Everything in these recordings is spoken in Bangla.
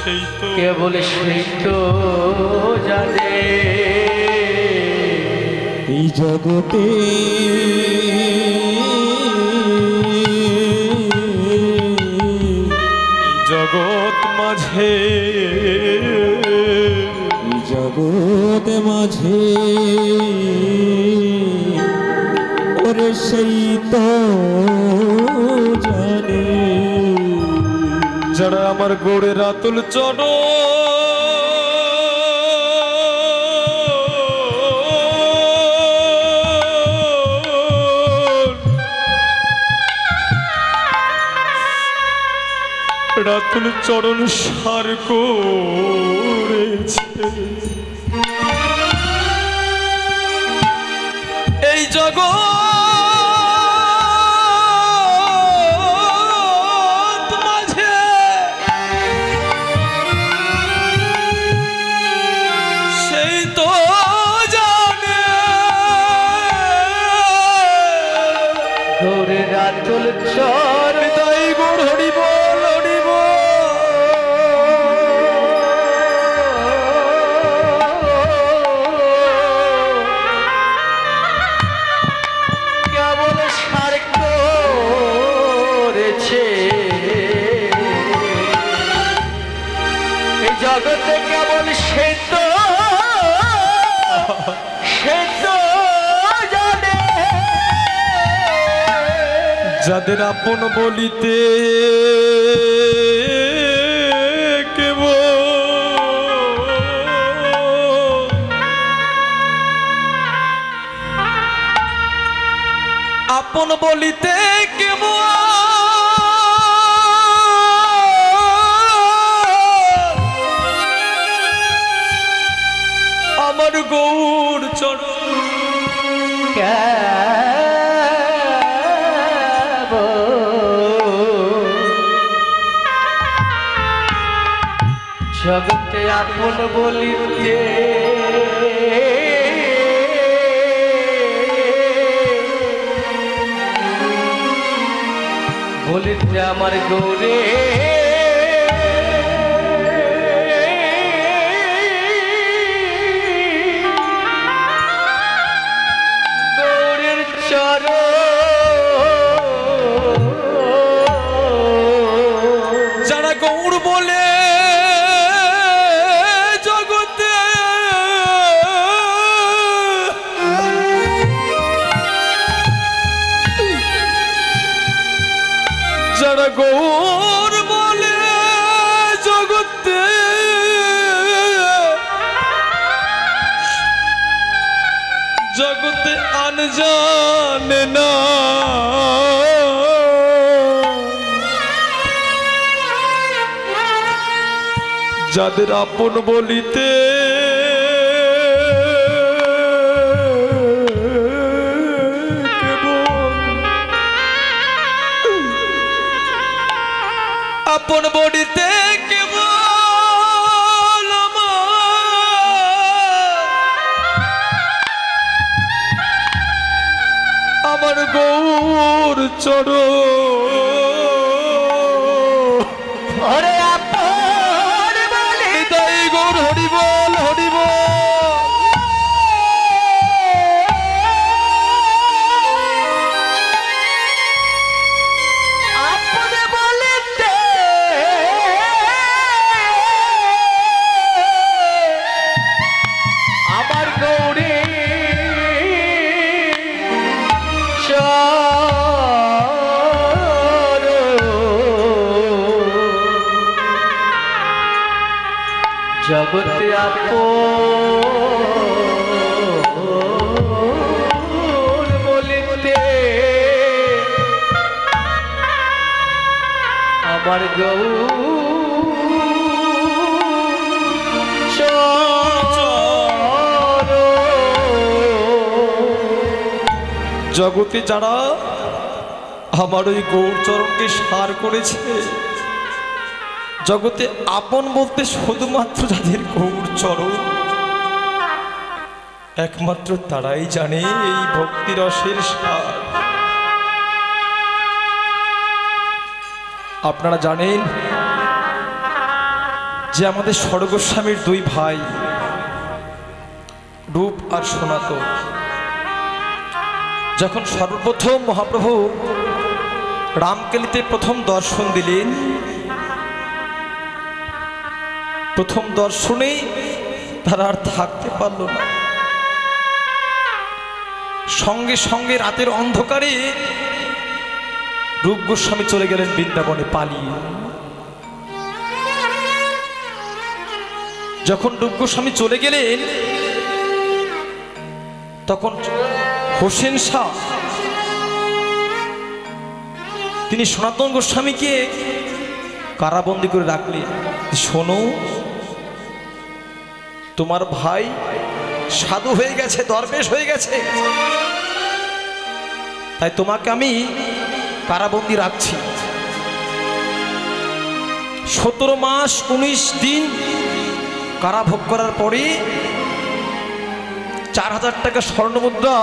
কেবল সেই তো জানে এই জগতে জগৎ মাঝে জগৎ মাঝে ওরে সেই তো জানে যারা আমার গোড়ে রাতুল চড় রাতুল চরণ সার করেছে এই জগৎ মাঝে সেই তো জানে গোরে রাতুল চর তাই গোড় হরিব কেবল সার করেছে এই জগতে কেবল সে তো জানে যাদের আপন বলিতে আপন বলিতে আমার গৌর চরণ জগতে আপন বলিতে বলিতে আমার গৌরে গৌরের চরণ যারা গৌর বলে জগতে যারা গৌর বলে জগতে জগতে আন জানে না যাদের আপন বলিতে আপন বলিতে কেবল আমার গৌর চরণ ওরে আপন বলে তাই গৌর হরিবল হরিবল আপন বলিতে আমার গৌরী জগতে আপন বলিতে আমার জগতে যারা আমার ওই গৌরচরণকে সার করেছে জগতে আপন বলতে শুধুমাত্র যাদের গৌরচরণ একমাত্র তারাই জানে এই ভক্তি রসের সার। আপনারা জানেন যে আমাদের স্বর্গস্বামীর দুই ভাই রূপ আর সনাতন যখন সর্বপ্রথম মহাপ্রভু রামকেলিতে প্রথম দর্শন দিলেন, প্রথম দর্শনেই তারা আর থাকতে পারল না। সঙ্গে সঙ্গে রাতের অন্ধকারে রূপ গোস্বামী চলে গেলেন বৃন্দাবনে পালিয়ে। যখন রূপ গোস্বামী চলে গেলেন তখন হোসেন শাহ তিনি সনাতন গোস্বামীকে কারাবন্দী করে রাখলেন। শোনো, তোমার ভাই সাধু হয়ে গেছে, দরবেশ হয়ে গেছে, তাই তোমাকে আমি কারাবন্দী রাখছি। 17 মাস 19 দিন কারাভোগ করার পরে 4000 টাকা স্বর্ণমুদ্রা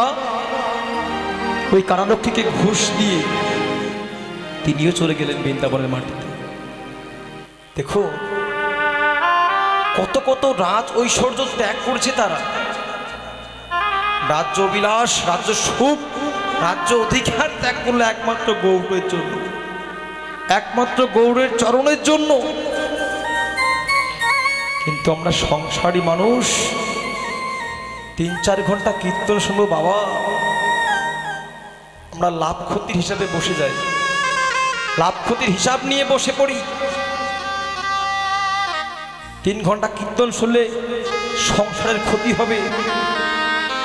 ওই কারারক্ষীকে ঘুষ দিয়ে তিনিও চলে গেলেন বৃন্দাবনের মাটিতে। দেখো কত কত রাজ ঐশ্বর্য ত্যাগ করছে তারা, রাজ্য বিলাস, রাজ্য সুখ, রাজ্য অধিকার ত্যাগ করলে একমাত্র গৌরের জন্য, একমাত্র গৌরের চরণের জন্য। কিন্তু আমরা সংসারী মানুষ 3-4 ঘন্টা কীর্তন শুনবো বাবা, আমরা লাভ ক্ষতির হিসাবে বসে যাই, লাভ ক্ষতির হিসাব নিয়ে বসে পড়ি। 3 ঘন্টা কীর্তন শুনলে সংসারের ক্ষতি হবে,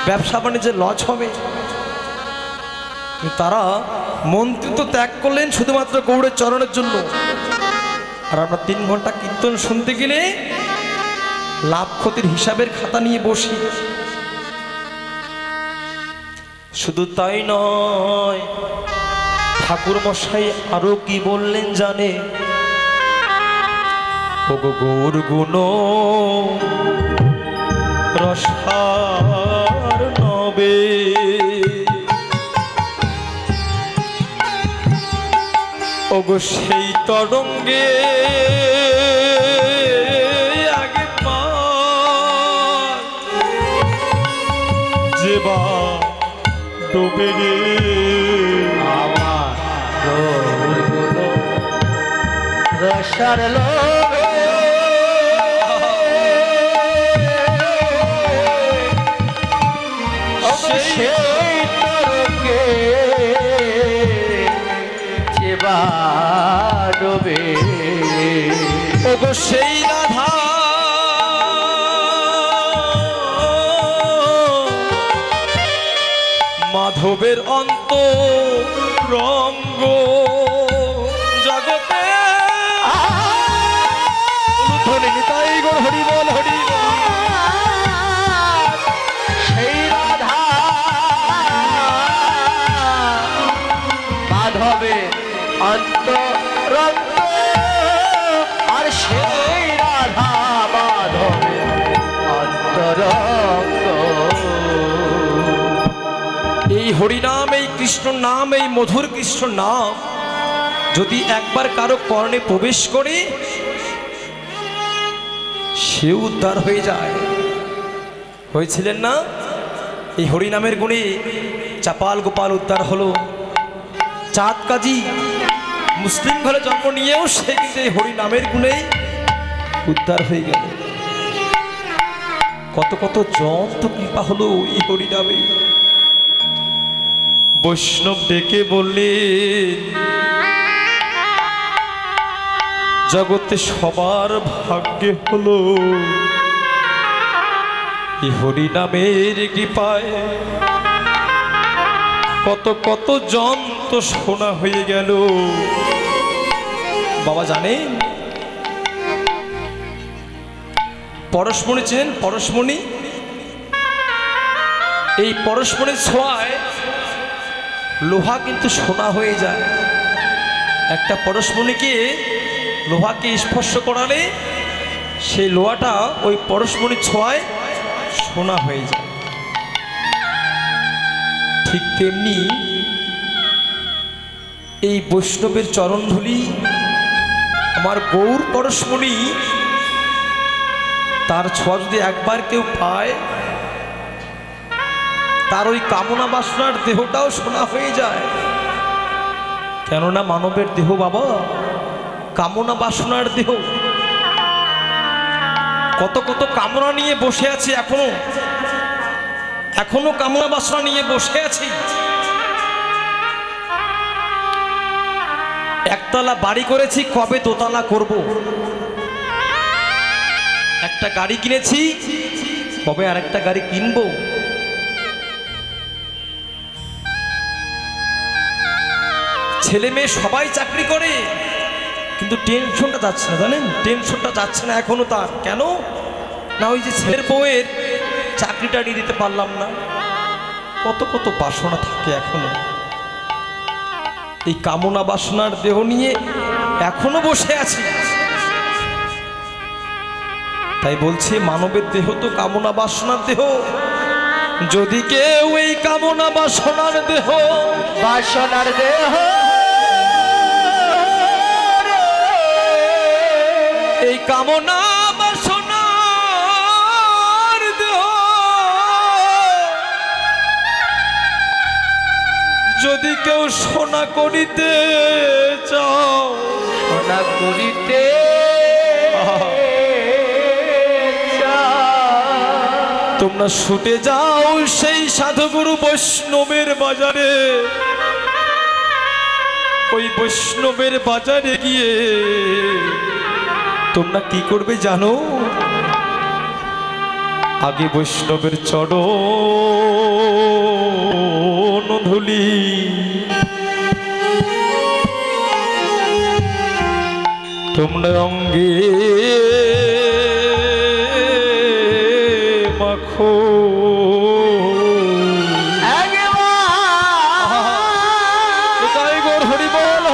ব্যবসা বাণিজ্যের লস হবে। তারা মন্ত্রিত্ব ত্যাগ করলেন শুধুমাত্র গৌড়ের চরণের জন্য, আর আমরা 3 ঘন্টা কীর্তন শুনতে গেলে লাভ ক্ষতির হিসাবের খাতা নিয়ে বসি। শুধু তাই নয়, ঠাকুর মশাই আরো কি বললেন জানে, ওগো গৌর গুণ রসার নবে, ওগো সেই তরঙ্গে আগে পার যে বা ডোবে রে আমার রসার লোভে সেই তরঙ্গে চেবা ডোবে, ওগো সেই রাধা মাধবের অন্ত রঙ্গ জগতে ধ্বনি নিতাই গো হরি বল হরি বল। সেই রাধা মাধবে অন্তরঙ্গ, আর সেই রাধা মাধবে অন্তরঙ্গ। এই হরিনাম, এই কৃষ্ণ নাম, এই মধুর কৃষ্ণ নাম যদি একবার কারো কর্ণে প্রবেশ করে সে উদ্ধার হয়ে যায়। হয়েছিলেন না এই হরিনামের গুণে চাপাল গোপাল উদ্ধার হলো। চাঁদ কাজী মুসলিম ঘরে জন্ম নিয়েও সে কিন্তু এই হরিনামের গুণেই উদ্ধার হয়ে গেল। কত কত জন তো কৃপা হলো এই হরিনামে। বৈষ্ণব ডেকে বললেন, জগতে সবার ভাগ্যে হলো এই হরিনামের কৃপায়। কত কত জন তো শোনা হয়ে গেল। বাবা জানেন পরশমণি চেনেন? পরশমণি, এই পরশমণির ছোঁয়ায় লোহা কিন্তু সোনা হয়ে যায়। একটা পরশমণিকে লোহাকে স্পর্শ করালে সেই লোহাটা ওই পরশমণির ছোঁয়ায় সোনা হয়ে যায়। ঠিক তেমনি এই বৈষ্ণবের চরণধূলি আমার গৌর পরশমণি তার ছোঁয়া যদি একবার কেউ পায়, তার ওই কামনা বাসনার দেহটাও সোনা হয়ে যায়। কেননা মানবের দেহ বাবা কামনা বাসনার দেহ। কত কত কামনা নিয়ে বসে আছি, এখনো কামনা বাসনা নিয়ে বসে আছি। একতলা বাড়ি করেছি, কবে দোতলা করব। একটা গাড়ি কিনেছি, কবে আরেকটা গাড়ি কিনবো। ছেলে মেয়ে সবাই চাকরি করে, কিন্তু টেনশনটা যাচ্ছে না, জানেন? টেনশনটা যাচ্ছে না এখনো তার। কেন না, ওই যে ছেলের বউয়ের চাকরিটা নিয়ে দিতে পারলাম না। কত কত বাসনা থাকে এখনো, এই কামনা বাসনার দেহ নিয়ে এখনো বসে আছি। তাই বলছি মানবের দেহ তো কামনা বাসনার দেহ। যদি কেউ এই কামনা বাসনার দেহ, বাসনার দেহ, এই কামনা বাসনার দেহ যদি কেউ সোনা করিতে চাও, সোনা করিতে তোমরা ছুটে যাও সেই সাধুগুরু বৈষ্ণবের বাজারে। ওই বৈষ্ণবের বাজারে গিয়ে তোমরা কি করবে জানো? আগে বৈষ্ণবের চরণ ধুলি তোমরা অঙ্গে মাখো। হরি বল, হরি বল।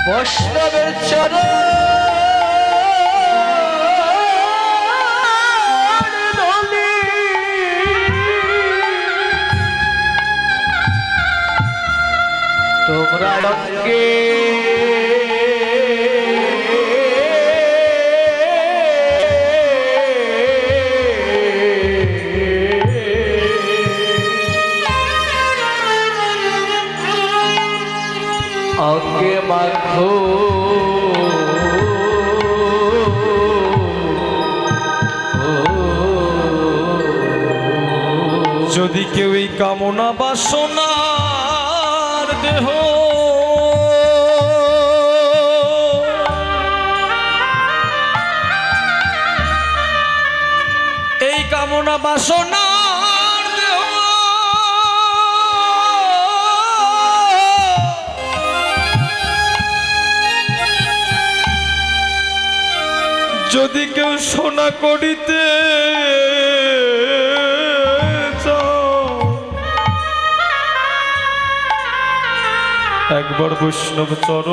বৈষ্ণবের চরণ ধুলি তোমরা অঙ্গে অঙ্গে মাখো। যদি কেউ এই কামনা বাসনার দেহ এই কামনা বাসনার দেহ যদি কেউ সোনা করিতে একবার বৈষ্ণব চরণ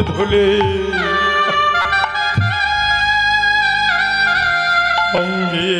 ধুলে অঙ্গে